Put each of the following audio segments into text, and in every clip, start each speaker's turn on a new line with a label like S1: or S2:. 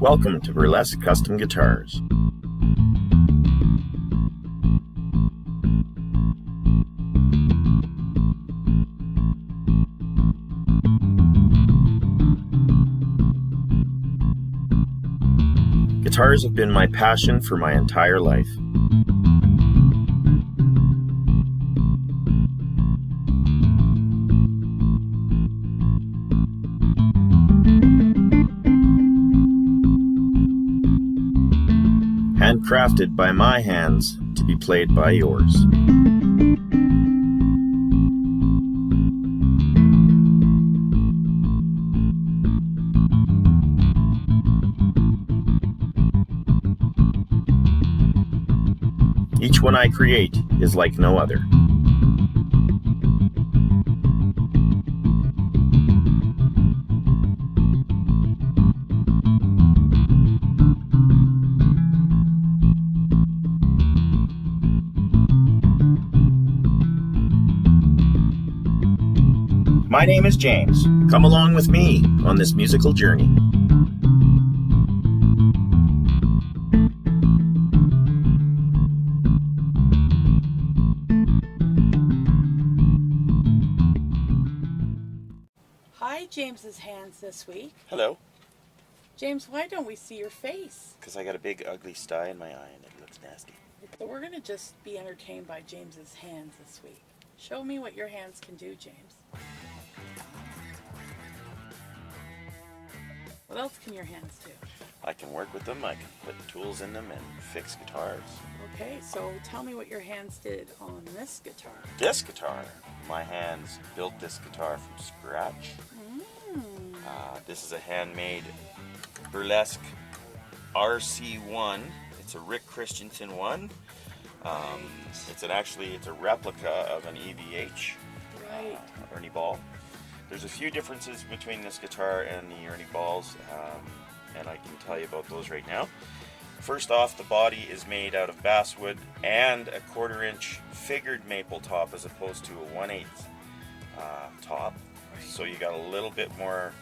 S1: Welcome to Burlesk Custom Guitars. Guitars have been my passion for my entire life. Handcrafted by my hands to be played by yours. Each one I create is like no other. My name is James. Come along with me on this musical journey.
S2: Hi, James's hands this week.
S1: Hello.
S2: James, why don't we see your face?
S1: Because I got a big ugly sty in my eye and it looks nasty.
S2: So we're going to just be entertained by James's hands this week. Show me what your hands can do, James. What else can your hands do?
S1: I can work with them, I can put tools in them and fix guitars.
S2: Okay, so tell me what your hands did on this guitar.
S1: This guitar, my hands built this guitar from scratch. This is a handmade Burlesk RC1. It's a Rick Christensen one. It's a replica of an EVH Ernie Ball. There's a few differences between this guitar and the Ernie Balls, and I can tell you about those right now. First off, the body is made out of basswood and a 1/4-inch figured maple top as opposed to a 1/8 top. So you got a little bit more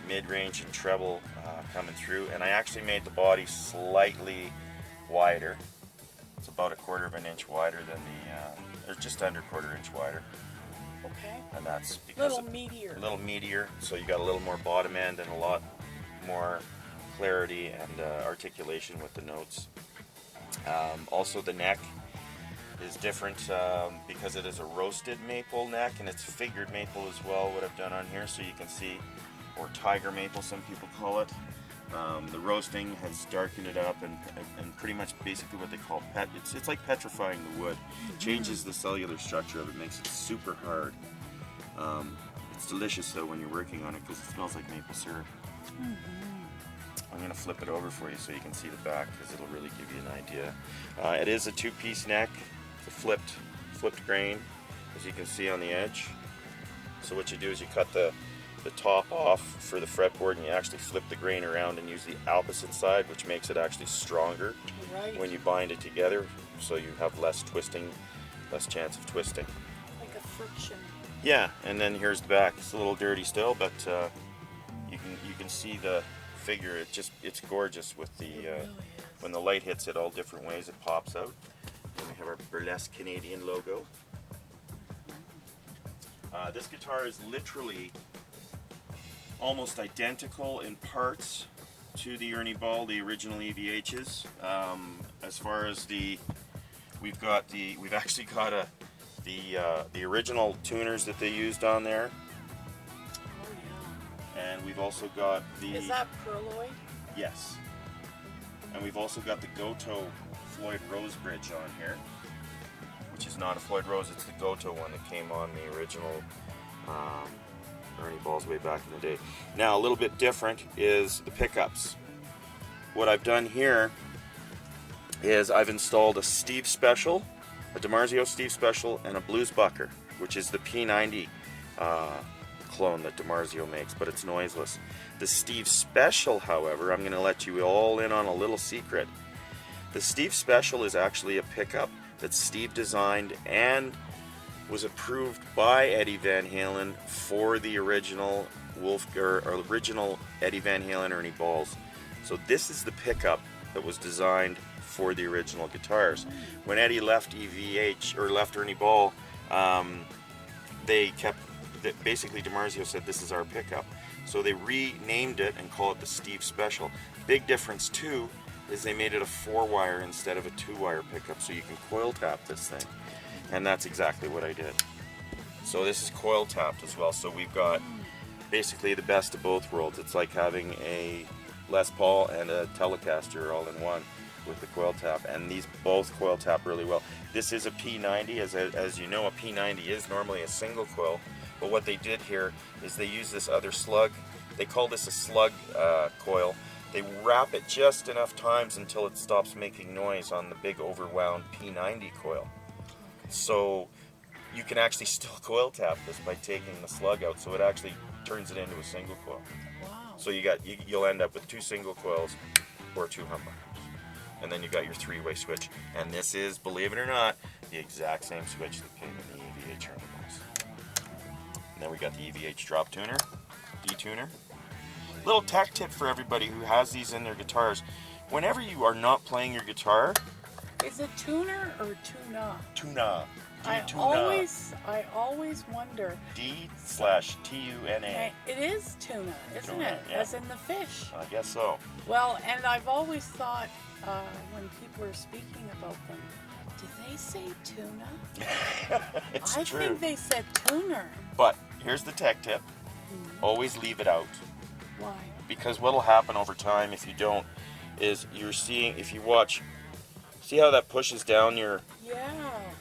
S1: mid-range and treble coming through, and I actually made the body slightly wider. It's about a 1/4 inch wider than or just under 1/4 inch wider.
S2: Okay.
S1: And that's because
S2: a little
S1: meatier, so you got a little more bottom end and a lot more clarity and articulation with the notes. Also, the neck is different because it is a roasted maple neck, and it's figured maple as well, what I've done on here, so you can see, or tiger maple some people call it. The roasting has darkened it up and pretty much basically what they call it's like petrifying the wood. It changes the cellular structure of it, makes it super hard. It's delicious though when you're working on it because it smells like maple syrup. I'm going to flip it over for you so you can see the back because it'll really give you an idea. It is a 2-piece neck. It's a flipped grain, as you can see on the edge. So what you do is you cut the top off for the fretboard and you actually flip the grain around and use the opposite side, which makes it actually stronger when you bind it together, so you have less chance of twisting.
S2: Like a friction.
S1: Yeah, and then here's the back. It's a little dirty still, but you can see the figure. It's gorgeous with the when the light hits it all different ways. It pops out. Then we have our Burlesk Canadian logo. This guitar is literally almost identical in parts to the Ernie Ball, the original EVHs. As far as we've actually got the original tuners that they used on there.
S2: Oh yeah.
S1: And we've also got the...
S2: Is that Perloy?
S1: Yes. And we've also got the Goto Floyd Rose bridge on here, which is not a Floyd Rose, it's the Goto one that came on the original Ernie Balls way back in the day. Now, a little bit different is the pickups. What I've done here is I've installed a Steve Special, a DiMarzio Steve Special, and a Blues Bucker, which is the P90 clone that DiMarzio makes, but it's noiseless. The Steve Special, however, I'm going to let you all in on a little secret. The Steve Special is actually a pickup that Steve designed and was approved by Eddie Van Halen for the original original Eddie Van Halen Ernie Balls. So this is the pickup that was designed for the original guitars. When Eddie left EVH, or left Ernie Ball, they kept, basically DiMarzio said this is our pickup. So they renamed it and call it the Steve Special. Big difference too is they made it a 4-wire instead of a 2-wire pickup, so you can coil tap this thing. And that's exactly what I did. So this is coil tapped as well. So we've got basically the best of both worlds. It's like having a Les Paul and a Telecaster all in one with the coil tap, and these both coil tap really well. This is a P90, as you know, a P90 is normally a single coil, but what they did here is they use this other slug. They call this a slug coil. They wrap it just enough times until it stops making noise on the big overwound P90 coil. So you can actually still coil tap this by taking the slug out, so it actually turns it into a single coil.
S2: Wow.
S1: So you'll end up with 2 single coils or 2 humbuckers. And then you got your 3-way switch. And this is, believe it or not, the exact same switch that came in the EVH Ernie Balls. And then we got the EVH drop tuner, detuner. Little tech tip for everybody who has these in their guitars. Whenever you are not playing your guitar,
S2: Is it tuner or tuna?
S1: tuna.
S2: I always wonder.
S1: D/TUNA.
S2: It is tuna, isn't
S1: Tuna,
S2: it?
S1: yeah.
S2: As in the fish.
S1: I guess so.
S2: Well, and I've always thought when people are speaking about them, do they say tuna?
S1: It's
S2: I
S1: true.
S2: think they said tuner.
S1: But here's the tech tip. Always leave it out.
S2: Why?
S1: Because what'll happen over time if you don't is you're seeing, if you watch, see how that pushes down your,
S2: Yeah.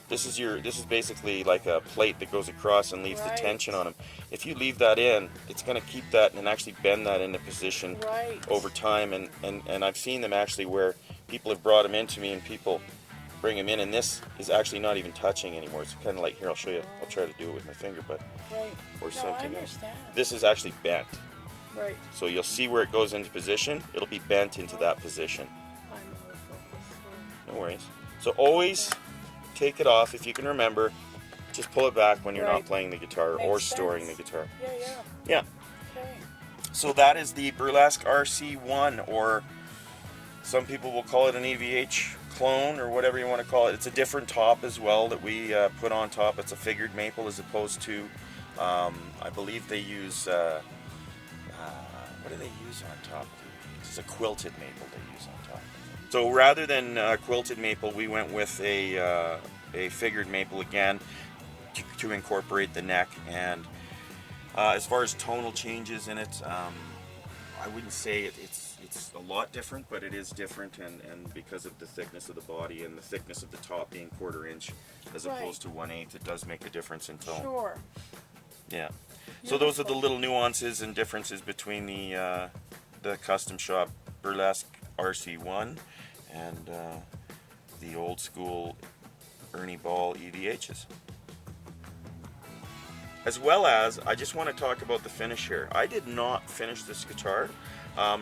S1: this is basically like a plate that goes across and leaves
S2: Right.
S1: the tension on them. If you leave that in, it's going to keep that and actually bend that into position
S2: Right.
S1: over time. And I've seen them actually where people have brought them into me and people bring them in, and this is actually not even touching anymore. It's kind of like, here, I'll show you. I'll try to do it with my finger, but
S2: Right.
S1: or
S2: No,
S1: something
S2: I
S1: else.
S2: understand.
S1: This is actually bent.
S2: Right.
S1: So you'll see where it goes into position. It'll be bent into that position.
S2: I'm out of focus.
S1: No worries. So always take it off if you can remember. Just pull it back when you're
S2: Right.
S1: not playing the guitar
S2: Makes
S1: or storing the
S2: sense.
S1: guitar.
S2: Yeah.
S1: Yeah.
S2: Okay.
S1: So that is the Burlesk RC1, or some people will call it an EVH clone or whatever you want to call it. It's a different top as well that we put on top. It's a figured maple as opposed to, I believe they use, what do they use on top? It's a quilted maple they use on top. So rather than quilted maple, we went with a figured maple again to incorporate the neck. And as far as tonal changes in it, I wouldn't say it's a lot different, but it is different, and because of the thickness of the body and the thickness of the top being 1/4 inch as
S2: Right.
S1: opposed to 1/8, it does make a difference in tone.
S2: Sure.
S1: Yeah. So those are the
S2: Beautiful.
S1: little nuances and differences between the custom shop Burlesk RC1 and the old school Ernie Ball EVHs. As well as, I just want to talk about the finish here. I did not finish this guitar.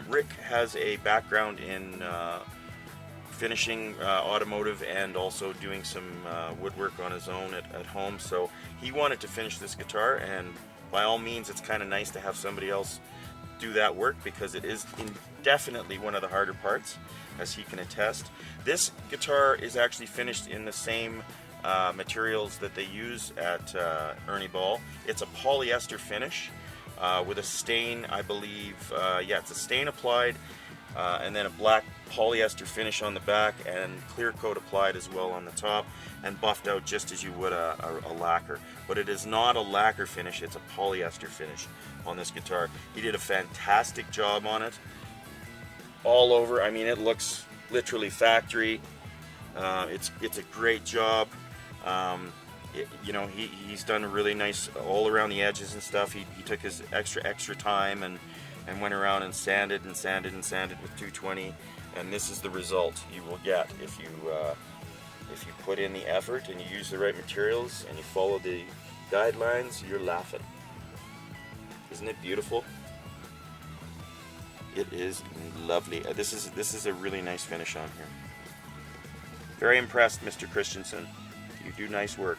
S1: Rick has a background in finishing automotive and also doing some woodwork on his own at home, so he wanted to finish this guitar, and by all means it's kind of nice to have somebody else do that work because it is definitely one of the harder parts, as he can attest. This guitar is actually finished in the same materials that they use at Ernie Ball. It's a polyester finish with a stain, I believe, yeah, it's a stain applied and then a black polyester finish on the back and clear coat applied as well on the top and buffed out just as you would a lacquer. But it is not a lacquer finish, it's a polyester finish on this guitar. He did a fantastic job on it. All over, I mean, it looks literally factory. It's a great job. You know, he's done a really nice all around the edges and stuff. He took his extra time and went around and sanded with 220, and this is the result you will get if you put in the effort and you use the right materials and you follow the guidelines. You're laughing. Isn't it beautiful? It is lovely. This is a really nice finish on here. Very impressed, Mr. Christensen. You do nice work.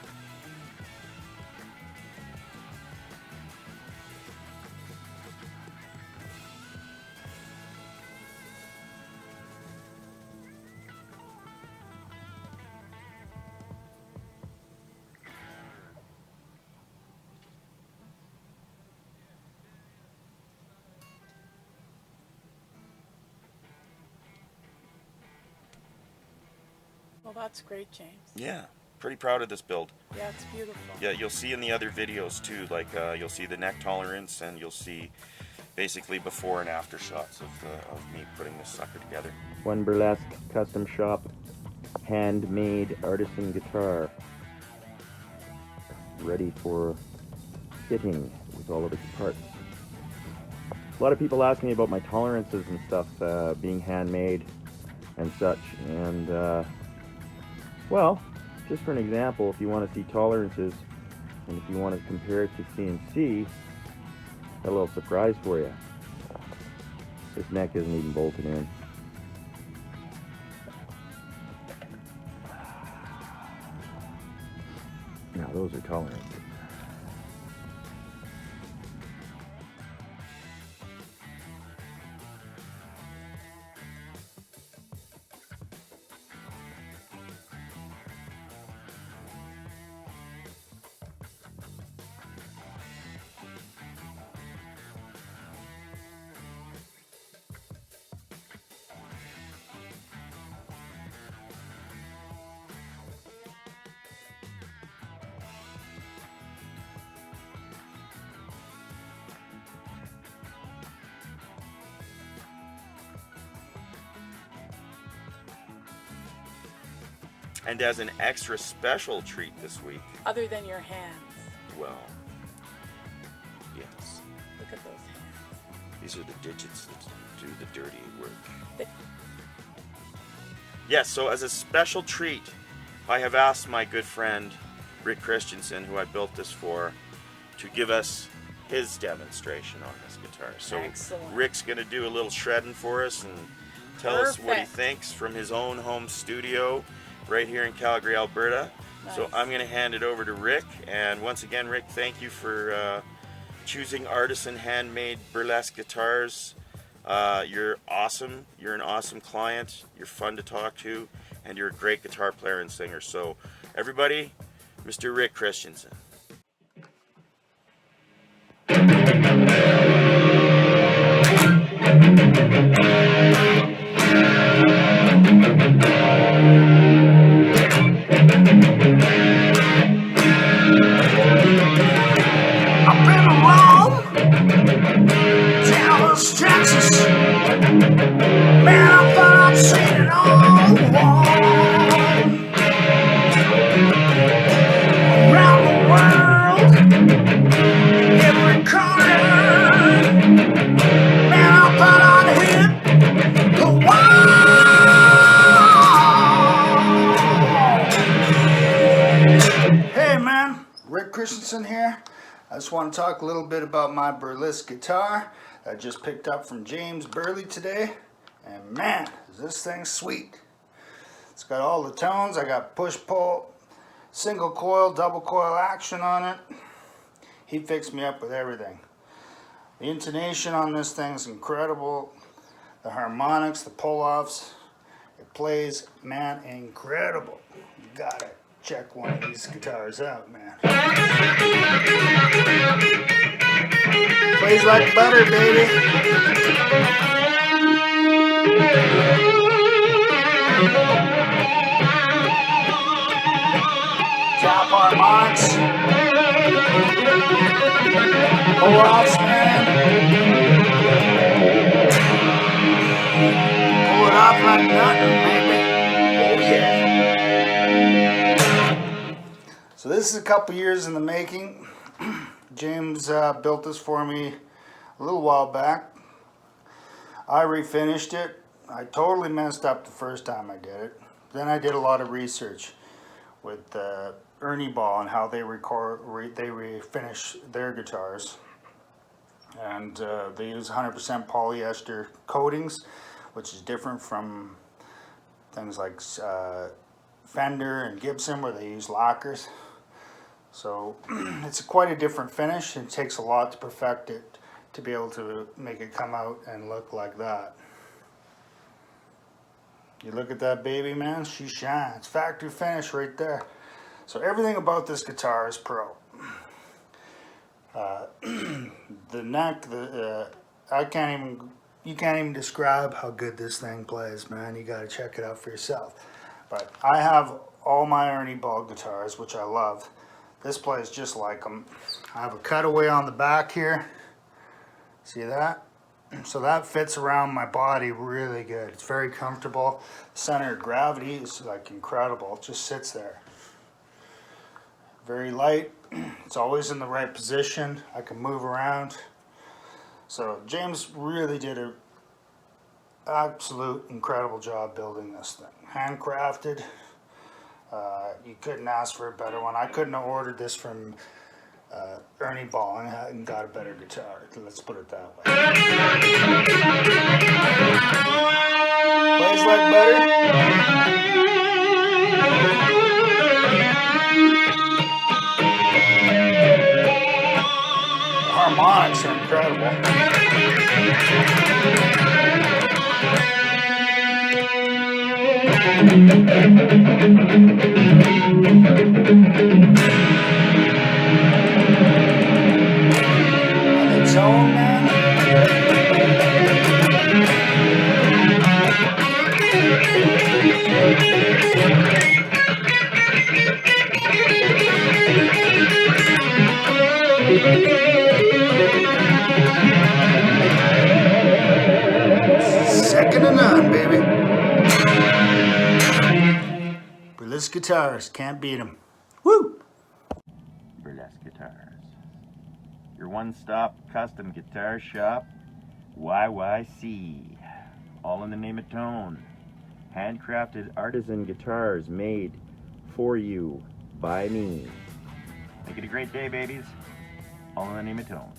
S2: Well, that's great, James.
S1: Yeah, pretty proud of this build.
S2: Yeah, it's beautiful.
S1: Yeah, you'll see in the other videos too, like you'll see the neck tolerance, and you'll see basically before and after shots of me putting this sucker together.
S3: One Burlesk custom shop, handmade artisan guitar, ready for fitting with all of its parts. A lot of people ask me about my tolerances and stuff, being handmade and such, and well, just for an example, if you want to see tolerances and if you want to compare it to CNC, a little surprise for you. This neck isn't even bolted in. Now those are tolerances.
S1: And as an extra special treat this week,
S2: Other than your hands.
S1: well, yes,
S2: Look at those hands.
S1: these are the digits that do the dirty work.
S2: They-
S1: Yes, so as a special treat, I have asked my good friend Rick Christensen, who I built this for, to give us his demonstration on this guitar. So
S2: Excellent.
S1: Rick's going to do a little shredding for us and tell us what he
S2: Perfect.
S1: thinks from his own home studio right here in Calgary, Alberta. So
S2: Nice.
S1: I'm going to hand it over to Rick. And once again, Rick, thank you for choosing artisan handmade Burlesk guitars. You're awesome. You're an awesome client. You're fun to talk to. And you're a great guitar player and singer. So everybody, Mr. Rick Christensen.
S4: I've been alone, Dallas, Texas. Man, I thought I'd seen it all. Around the world, every corner. Man, I thought I'd hit the wall. Hey, man, Rick Christensen here. I just want to talk a little bit about my Burlesk guitar that I just picked up from James Burley today. And man, is this thing sweet. It's got all the tones. I got push-pull, single coil, double coil action on it. He fixed me up with everything. The intonation on this thing is incredible. The harmonics, the pull-offs. It plays, man, incredible. You gotta check one of these guitars out, man. Plays like butter, baby. Top harmonics. Pull-offs, man. Pull it off like nothing, baby. Oh, yeah. So this is a couple years in the making. James built this for me a little while back. I refinished it. I totally messed up the first time I did it. Then I did a lot of research with Ernie Ball and how they refinish their guitars. And they use 100% polyester coatings, which is different from things like Fender and Gibson where they use lacquers. So it's quite a different finish. It takes a lot to perfect it to be able to make it come out and look like that. You look at that baby, man, she shines. Factory finish right there. So everything about this guitar is pro. The neck, you can't even describe how good this thing plays, man. You gotta check it out for yourself. But I have all my Ernie Ball guitars, which I love. This plays just like them. I have a cutaway on the back here. See that? So that fits around my body really good. It's very comfortable. The center of gravity is like incredible. It just sits there. Very light. It's always in the right position. I can move around. So James really did an absolute incredible job building this thing. Handcrafted. You couldn't ask for a better one. I couldn't have ordered this from Ernie Ball and got a better guitar. Let's put it that way. Plays like butter. The harmonics are incredible. Zone, man. Second to none, baby. Burlesk guitars, can't beat them. Woo!
S3: Burlesk Guitars. Your one-stop custom guitar shop, YYC. All in the name of tone. Handcrafted artisan guitars made for you by me. Make it a great day, babies. All in the name of tone.